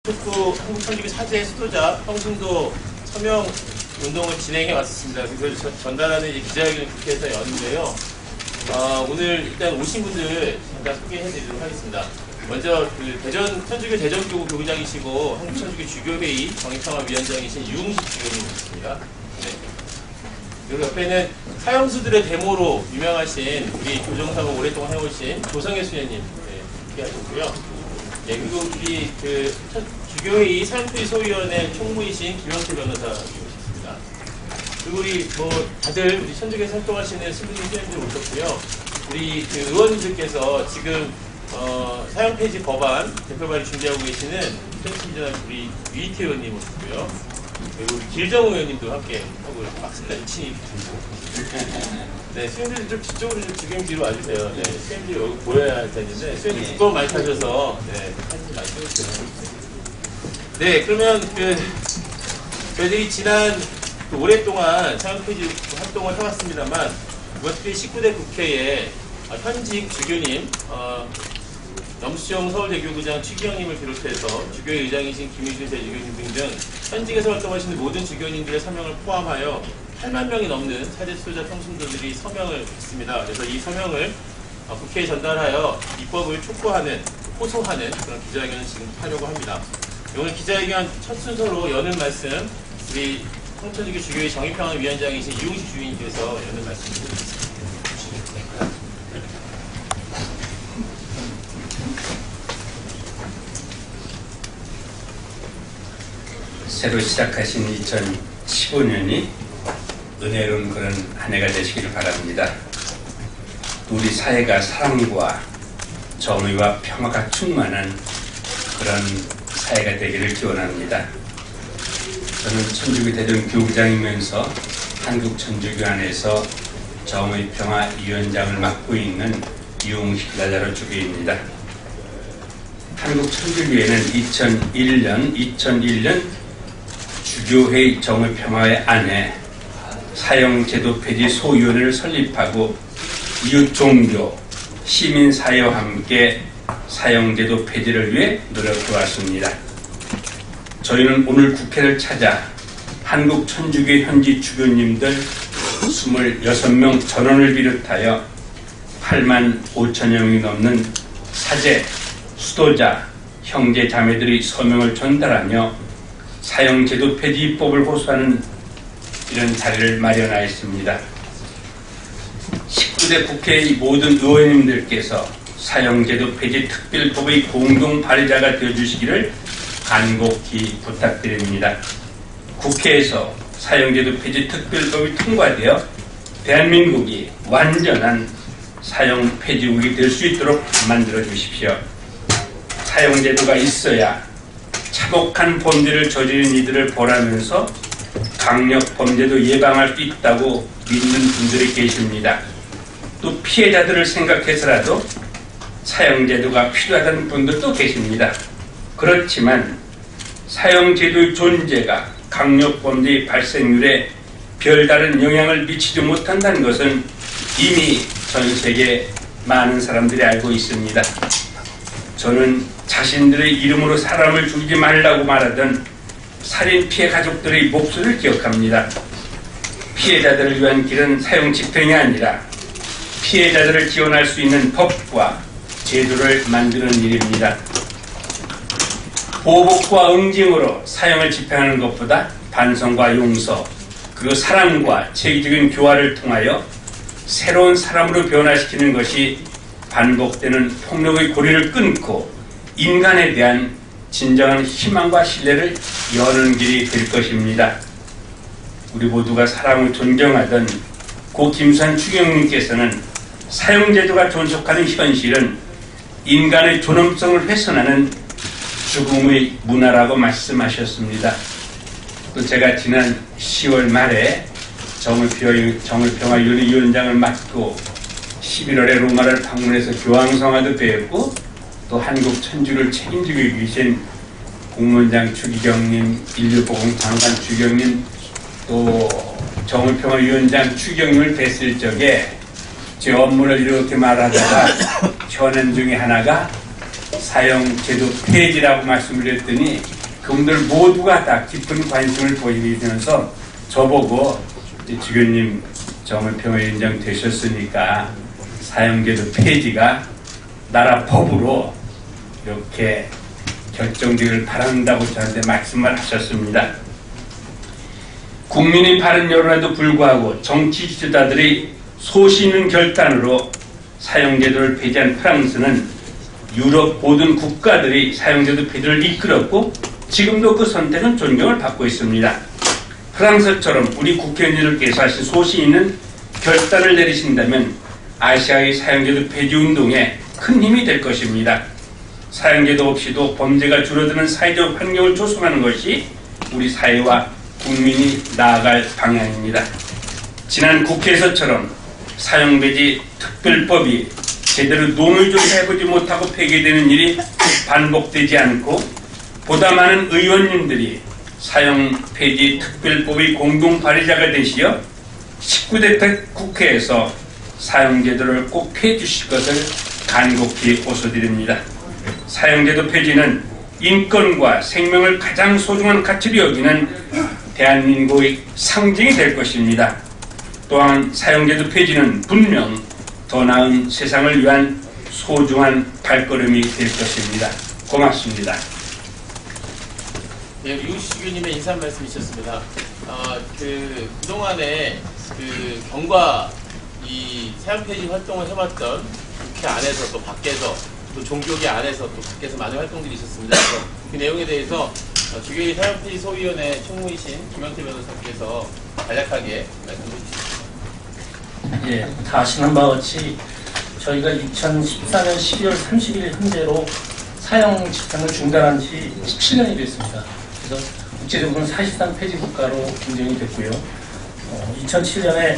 촉구 한국천주교 사제 수도자 평신도 서명 운동을 진행해 왔습니다. 그래서 전달하는 기자회견을 국회에서 여는데요. 오늘 일단 오신 분들 잠깐 소개해드리도록 하겠습니다. 먼저 대전 천주교 대전교구 교구장이시고 한국천주교 주교회의 정의평화위원장이신 유흥식 주교님이십니다. 네. 그리고 옆에는 사형수들의 데모로 유명하신 우리 교정사고 오랫동안 해오신 조성혜 수녀님 함께하셨고요. 네, 그리고 우리 주교회의 사형수의 소위원회 총무이신 김영태 변호사님이십니다. 그리고 우리 다들 우리 천주교에서 활동하시는 신부님 수녀님들 오셨고요. 우리 의원님들께서 지금 사형 폐지 법안 대표 발의 준비하고 계시는 현신전 우리 위이태 의원님 오셨고요. 그리고 우리 길정우 의원님도 함께 하고 박스를 친히 네, 수행들이 좀 뒤쪽으로 좀 지금 뒤로 와주세요. 네, 수행들이 여기 보여야 할 텐데 수행들이 두꺼운 많이 타셔서 네, 사진 많이 찍으세요. 네, 그러면 저희들이 지난 오랫동안 사형 폐지 활동을 해왔습니다만 특히 19대 국회에 현직 주교님 염수정 서울대교구장 최기영님을 비롯해서 주교회 의장이신 김유진 대주교님 등등 현직에서 활동하시는 모든 주교님들의 서명을 포함하여 8만 명이 넘는 사제 수도자 평신도들이 서명을 했습니다. 그래서 이 서명을 국회에 전달하여 입법을 촉구하는, 호소하는 그런 기자회견을 지금 하려고 합니다. 오늘 기자회견 첫 순서로 여는 말씀 우리 성천주교 주교회 정의평화위원장이신 유흥식 주인님께서 여는 말씀을 드리겠습니다. 새로 시작하신 2015년이 은혜로운 그런 한 해가 되시기를 바랍니다. 우리 사회가 사랑과 정의와 평화가 충만한 그런 사회가 되기를 기원합니다. 저는 천주교 대전교구장이면서 한국천주교 안에서 정의평화위원장을 맡고 있는 유흥식 나자로 주교입니다. 한국천주교회는 2001년 주교회의 정의평화회 안에 사형제도 폐지 소위원회를 설립하고 이웃 종교, 시민사회와 함께 사형제도 폐지를 위해 노력해왔습니다. 저희는 오늘 국회를 찾아 한국천주교 현지 주교님들 26명 전원을 비롯하여 8만 5천여 명이 넘는 사제, 수도자, 형제, 자매들이 서명을 전달하며 사형제도 폐지 입법을 호소하는 이런 자리를 마련하였습니다. 19대 국회의 모든 의원님들께서 사형제도 폐지 특별법의 공동 발의자가 되어주시기를 간곡히 부탁드립니다. 국회에서 사형제도 폐지 특별법이 통과되어 대한민국이 완전한 사형 폐지국이 될 수 있도록 만들어 주십시오. 사형제도가 있어야 차곡한 범죄를 저지른 이들을 벌하면서 강력 범죄도 예방할 수 있다고 믿는 분들이 계십니다. 또 피해자들을 생각해서라도 사형제도가 필요하다는 분들도 계십니다. 그렇지만 사형제도의 존재가 강력 범죄의 발생률에 별다른 영향을 미치지 못한다는 것은 이미 전 세계 많은 사람들이 알고 있습니다. 저는 자신들의 이름으로 사람을 죽이지 말라고 말하던 살인 피해 가족들의 목소리를 기억합니다. 피해자들을 위한 길은 사형 집행이 아니라 피해자들을 지원할 수 있는 법과 제도를 만드는 일입니다. 보복과 응징으로 사형을 집행하는 것보다 반성과 용서, 그리고 사랑과 체계적인 교화를 통하여 새로운 사람으로 변화시키는 것이 반복되는 폭력의 고리를 끊고 인간에 대한 진정한 희망과 신뢰를 여는 길이 될 것입니다. 우리 모두가 사랑을 존경하던 고 김수환 추경님께서는 사형제도가 존속하는 현실은 인간의 존엄성을 훼손하는 죽음의 문화라고 말씀하셨습니다. 또 제가 지난 10월 말에 정의평화위원회 위원장을 맡고 11월에 로마를 방문해서 교황성화도 배웠고 또 한국 천주를 책임지고 계신 공무원장 추기경님, 인류보건 장관 추기경님, 또 정의평화위원장 추기경님을 뵀을 적에 제 업무를 이렇게 말하다가 현안 중에 하나가 사형제도 폐지라고 말씀을 드렸더니 그분들 모두가 다 깊은 관심을 보이면서 저보고 주교님 정말 평화위원장 되셨으니까 사형제도 폐지가 나라 법으로 이렇게 결정되길 바란다고 저한테 말씀을 하셨습니다. 국민의 바른 여론에도 불구하고 정치 지도자들의 소신 있는 결단으로 사형제도를 폐지한 프랑스는 유럽 모든 국가들이 사형제도 폐지를 이끌었고 지금도 그 선택은 존경을 받고 있습니다. 프랑스처럼 우리 국회의원님들께서 하신 소신 있는 결단을 내리신다면 아시아의 사형제도 폐지 운동에 큰 힘이 될 것입니다. 사형제도 없이도 범죄가 줄어드는 사회적 환경을 조성하는 것이 우리 사회와 국민이 나아갈 방향입니다. 지난 국회에서처럼 사형배지 특별법이 제대로 논의조차 해보지 못하고 폐기되는 일이 반복되지 않고 보다 많은 의원님들이 사형 폐지 특별법의 공동 발의자가 되시어 19대 국회에서 사형제도를 꼭 폐해 주실 것을 간곡히 호소드립니다. 사형제도 폐지는 인권과 생명을 가장 소중한 가치로 여기는 대한민국의 상징이 될 것입니다. 또한 사형제도 폐지는 분명 더 나은 세상을 위한 소중한 발걸음이 될 것입니다. 고맙습니다. 네, 유우식 교님의 인사 말씀이셨습니다. 그동안에 경과 이 사형 폐지 활동을 해왔던 국회 안에서 또 밖에서 또 종교계 안에서 또 밖에서 많은 활동들이 있었습니다. 그래서 그 내용에 대해서 주교회 사형 폐지 소위원회 총무이신 김영태 변호사께서 간략하게 말씀해 주시죠. 예, 다 아시는 바와 같이 저희가 2014년 12월 30일 현재로 사형 집행을 중단한 지 17년이 됐습니다. 그래서 국제적으로는 사실상 폐지 국가로 인정이 됐고요. 2007년에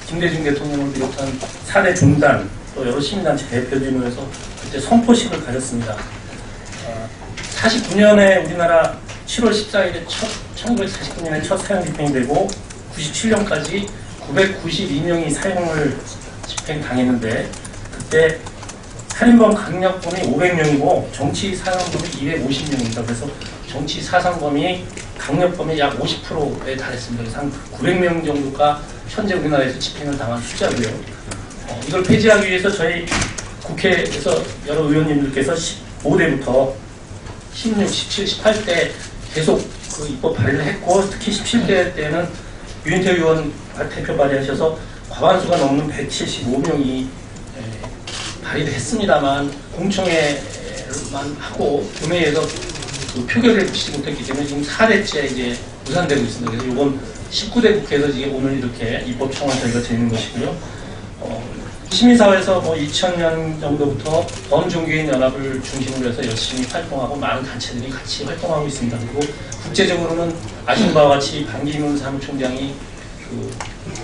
김대중 대통령을 비롯한 4대 중단 또 여러 시민단체 대표를 모여서 그때 선포식을 가졌습니다. 49년에 우리나라 7월 14일에 1949년에 첫 사형 집행이 되고 97년까지 992명이 사형을 집행당했는데 그때 살인범 강력범이 500명이고 정치 사상범이 250명입니다. 그래서 정치 사상범이 강력범이 약 50%에 달했습니다. 그래서 한 900명 정도가 현재 우리나라에서 집행을 당한 숫자고요. 이걸 폐지하기 위해서 저희 국회에서 여러 의원님들께서 15대부터 16, 17, 18대 계속 그 입법 발의를 했고 특히 17대 때는 유인태 의원 대표 발의하셔서 과반수가 넘는 175명이 발의를 했습니다만 공청회만 하고 본회의에서 그 표결을 붙이지 못했기 때문에 지금 4대째 이제 무산되고 있습니다. 그래서 이번 19대 국회에서 지금 오늘 이렇게 입법청을 저희가 드리는 것이고요. 시민사회에서 2000년 정도부터 범종교인 연합을 중심으로 해서 열심히 활동하고 많은 단체들이 같이 활동하고 있습니다. 그리고 국제적으로는 아시는 바와 같이 반기문 사무총장이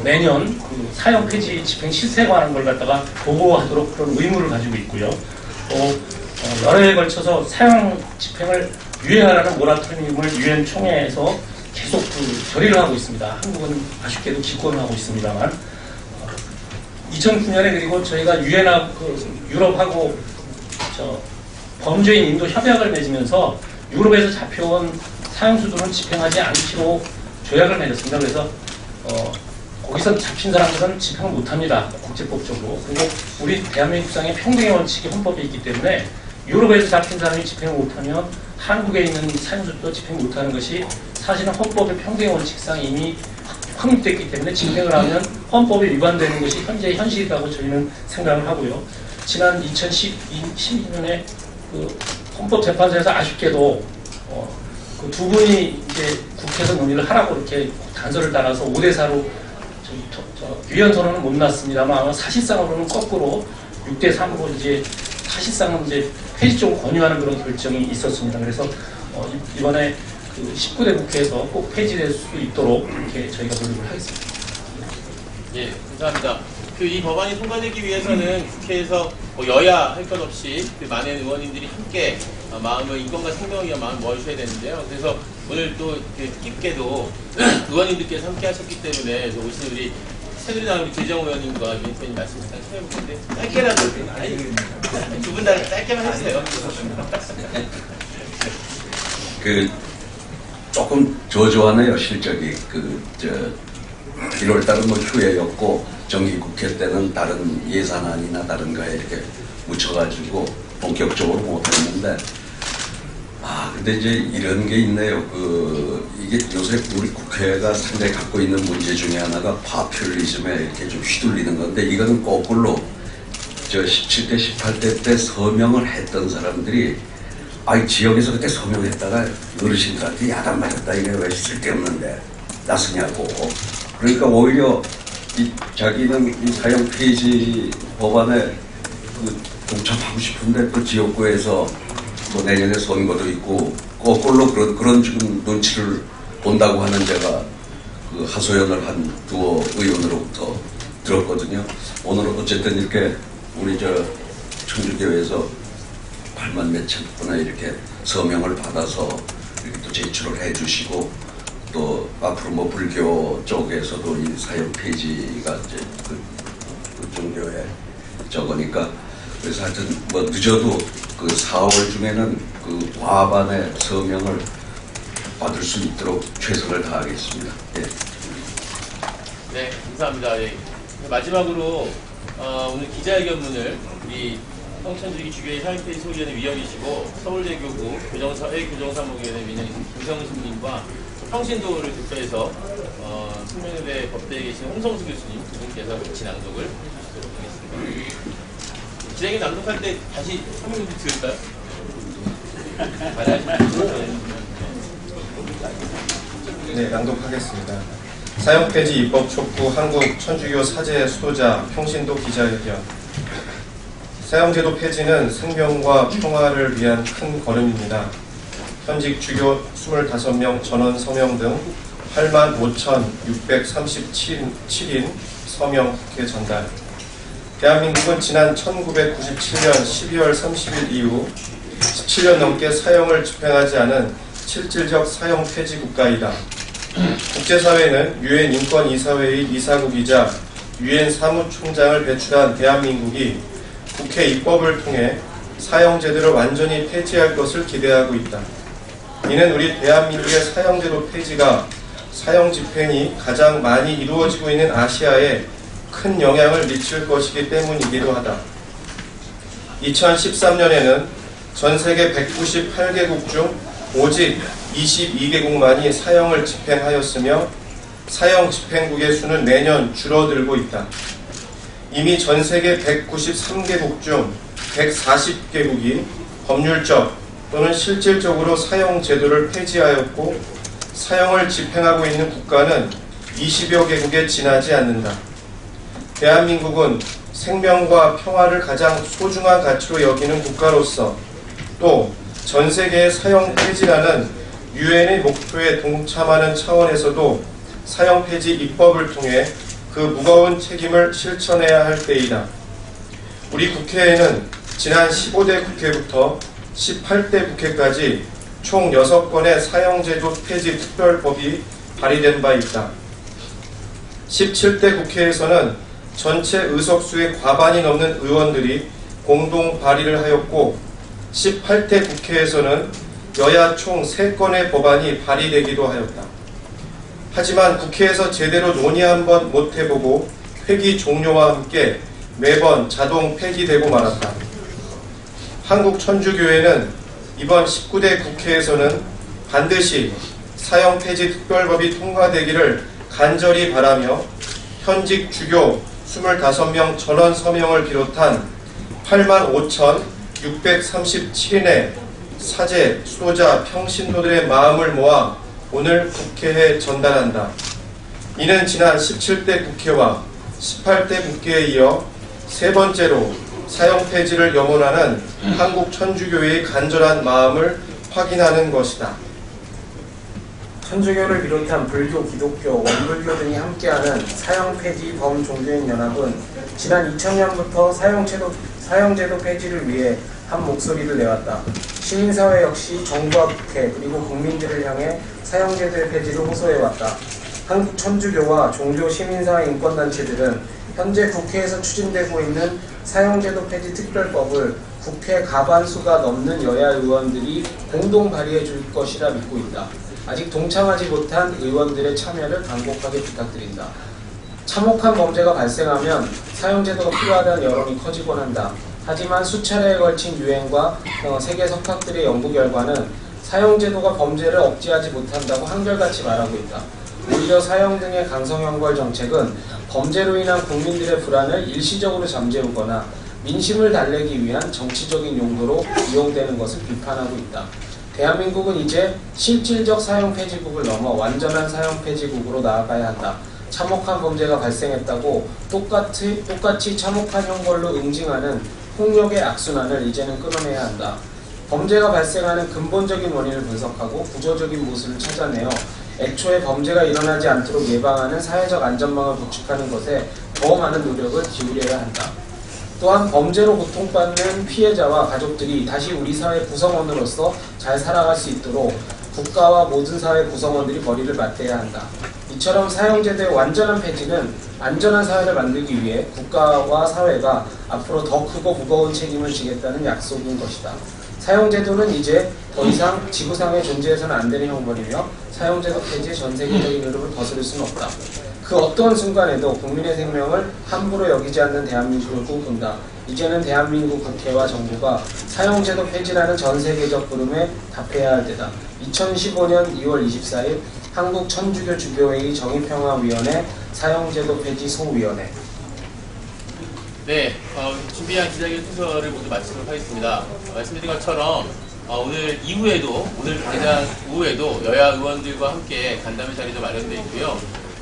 매년 사형 폐지 집행 실태에 관한 걸 갖다가 보고하도록 그런 의무를 가지고 있고요. 또 여러 해에 걸쳐서 사형 집행을 유예하라는 모라토리움을 유엔 총회에서 계속 결의를 하고 있습니다. 한국은 아쉽게도 기권을 하고 있습니다만 2009년에 그리고 저희가 유엔하고 유럽하고 범죄인 인도 협약을 맺으면서 유럽에서 잡혀온 사형수들은 집행하지 않기로 조약을 맺었습니다. 그래서 거기서 잡힌 사람들은 집행을 못합니다. 국제법적으로. 그리고 우리 대한민국상의 평등의 원칙이 헌법에 있기 때문에 유럽에서 잡힌 사람이 집행을 못하면 한국에 있는 사형수도 집행 못하는 것이 사실은 헌법의 평등의 원칙상 이미 확립됐기 때문에 집행을 하면 헌법에 위반되는 것이 현재의 현실이라고 저희는 생각을 하고요. 지난 2012년에 헌법재판소에서 아쉽게도 그 두 분이 이제 국회에서 논의를 하라고 이렇게 단서를 따라서 5대4로 위헌 선언은 못 났습니다만 아마 사실상으로는 거꾸로 6대3으로 이제 사실상은 이제 폐지 쪽을 권유하는 그런 결정이 있었습니다. 그래서 이번에 19대 국회에서 꼭 폐지될 수 있도록 이렇게 저희가 노력을 하겠습니다. 예, 감사합니다. 이 법안이 통과되기 위해서는 국회에서 여야 할 것 없이 많은 의원님들이 함께 마음을 인권과 생명을 위한 마음을 모아주셔야 되는데요. 그래서 오늘 또 뜻깊게도 의원님들께서 함께 하셨기 때문에 오신 우리 새누리당 우리 조정 의원님과 유인태 의원님 말씀 잠깐 해보는데 짧게라도 두 분 다 짧게만 해주세요. 조금 저조하네요. 실적이 1월 달은 뭐 휴회였고 정기국회 때는 다른 예산안이나 다른 거에 이렇게 묻혀가지고 본격적으로 못했는데 근데 이제 이런 게 있네요. 이게 요새 우리 국회가 상당히 갖고 있는 문제 중에 하나가 파퓰리즘에 이렇게 좀 휘둘리는 건데, 이거는 거꾸로 17대, 18대 때 서명을 했던 사람들이 지역에서 그때 서명했다가 어르신들한테 야단 맞았다. 이게 왜 쓸데없는데 나서냐고. 그러니까 오히려 자기는 이 사형 폐지 법안에 동참하고 싶은데 또 지역구에서 또 내년에 선거도 있고 거꾸로 그런 지금 눈치를 본다고 하는 제가 하소연을 한 두어 의원으로부터 들었거든요. 오늘은 어쨌든 이렇게 우리 청주교회에서 8만 몇천 분의 이렇게 서명을 받아서 이렇게 또 제출을 해주시고, 또 앞으로 뭐 불교 쪽에서도 이 사형 폐지가 이제 그 종교에 적으니까, 그래서 하여튼 뭐 늦어도 4월 중에는 과반의 서명을 받을 수 있도록 최선을 다하겠습니다. 예. 네, 감사합니다. 예. 마지막으로 오늘 기자회견문을 우리 성천주기 주교회 사형폐지 소위원회 위원이시고 서울대교구 교정사무위원회 위원인 김성신님과 평신도를 대표해서 숙명여대 법대에 계신 홍성수 교수님 두 분께서 같이 낭독을 해주시도록 하겠습니다. 진행에 낭독할 때 다시 설명도 드릴까요? 네, 낭독하겠습니다. 사형폐지 입법 촉구 한국 천주교 사제 수도자 평신도 기자회견. 사형제도 폐지는 생명과 평화를 위한 큰 걸음입니다. 현직 주교 25명 전원 서명 등 85,637인 서명 국회 전달. 대한민국은 지난 1997년 12월 30일 이후 17년 넘게 사형을 집행하지 않은 실질적 사형 폐지 국가이다. 국제사회는 유엔 인권이사회의 이사국이자 유엔 사무총장을 배출한 대한민국이 국회 입법을 통해 사형제도를 완전히 폐지할 것을 기대하고 있다. 이는 우리 대한민국의 사형제도 폐지가 사형 집행이 가장 많이 이루어지고 있는 아시아에 큰 영향을 미칠 것이기 때문이기도 하다. 2013년에는 전 세계 198개국 중 오직 22개국만이 사형을 집행하였으며 사형 집행국의 수는 매년 줄어들고 있다. 이미 전 세계 193개국 중 140개국이 법률적 또는 실질적으로 사형 제도를 폐지하였고, 사형을 집행하고 있는 국가는 20여 개국에 지나지 않는다. 대한민국은 생명과 평화를 가장 소중한 가치로 여기는 국가로서 또 전 세계의 사형 폐지라는 유엔의 목표에 동참하는 차원에서도 사형 폐지 입법을 통해 그 무거운 책임을 실천해야 할 때이다. 우리 국회에는 지난 15대 국회부터 18대 국회까지 총 6건의 사형제도 폐지 특별법이 발의된 바 있다. 17대 국회에서는 전체 의석수의 과반이 넘는 의원들이 공동 발의를 하였고, 18대 국회에서는 여야 총 3건의 법안이 발의되기도 하였다. 하지만 국회에서 제대로 논의 한번 못해보고 회기 종료와 함께 매번 자동 폐기되고 말았다. 한국 천주교회는 이번 19대 국회에서는 반드시 사형 폐지 특별법이 통과되기를 간절히 바라며 현직 주교 25명 전원 서명을 비롯한 85,637인의 사제, 수도자, 평신도들의 마음을 모아 오늘 국회에 전달한다. 이는 지난 17대 국회와 18대 국회에 이어 세 번째로 사형 폐지를 염원하는 한국 천주교회의 간절한 마음을 확인하는 것이다. 천주교를 비롯한 불교, 기독교, 원불교 등이 함께하는 사형 폐지 범종교인 연합은 지난 2000년부터 사형제도 폐지를 위해 한 목소리를 내왔다. 시민사회 역시 정부와 국회 그리고 국민들을 향해 사형제도의 폐지를 호소해왔다. 한국 천주교와 종교 시민사회 인권단체들은 현재 국회에서 추진되고 있는 사형제도 폐지 특별법을 국회 과반수가 넘는 여야 의원들이 공동 발의해 줄 것이라 믿고 있다. 아직 동참하지 못한 의원들의 참여를 간곡하게 부탁드린다. 참혹한 범죄가 발생하면 사형제도가 필요하다는 여론이 커지곤 한다. 하지만 수차례에 걸친 유엔과 세계 석학들의 연구 결과는 사형제도가 범죄를 억제하지 못한다고 한결같이 말하고 있다. 오히려 사형 등의 강성형벌 정책은 범죄로 인한 국민들의 불안을 일시적으로 잠재우거나 민심을 달래기 위한 정치적인 용도로 이용되는 것을 비판하고 있다. 대한민국은 이제 실질적 사형 폐지국을 넘어 완전한 사형 폐지국으로 나아가야 한다. 참혹한 범죄가 발생했다고 똑같이 참혹한 형벌로 응징하는 폭력의 악순환을 이제는 끊어내야 한다. 범죄가 발생하는 근본적인 원인을 분석하고 구조적인 모순을 찾아내어 애초에 범죄가 일어나지 않도록 예방하는 사회적 안전망을 구축하는 것에 더 많은 노력을 기울여야 한다. 또한 범죄로 고통받는 피해자와 가족들이 다시 우리 사회 구성원으로서 잘 살아갈 수 있도록 국가와 모든 사회 구성원들이 머리를 맞대야 한다. 이처럼 사형제도의 완전한 폐지는 안전한 사회를 만들기 위해 국가와 사회가 앞으로 더 크고 무거운 책임을 지겠다는 약속인 것이다. 사형제도는 이제 더 이상 지구상에 존재해서는 안 되는 형벌이며 사형제도 폐지의 전 세계적인 흐름을 거스를 수는 없다. 그 어떠한 순간에도 국민의 생명을 함부로 여기지 않는 대한민국을 꿈꾼다. 이제는 대한민국 국회와 정부가 사형제도 폐지라는 전 세계적 부름에 답해야 할 때다. 2015년 2월 24일 한국 천주교 주교회의 정의평화위원회 사형제도 폐지 소위원회. 네, 준비한 기자회견 순서를 모두 마치도록 하겠습니다. 말씀드린 것처럼 오늘 당장 이후에도 여야 의원들과 함께 간담회 자리도 마련되어 있고요.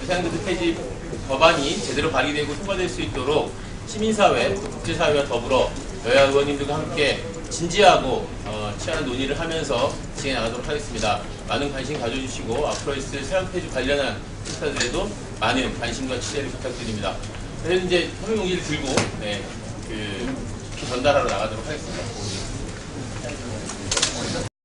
사형제도 폐지 법안이 제대로 발의되고 통과될 수 있도록 시민사회, 또 국제사회와 더불어 여야 의원님들과 함께 진지하고 치열한 논의를 하면서 진행해 나가도록 하겠습니다. 많은 관심 가져주시고 앞으로 있을 사형 폐지 관련한 행사들에도 많은 관심과 취재를 부탁드립니다. 저희는 이제 서명용지를 들고 전달하러 나가도록 하겠습니다.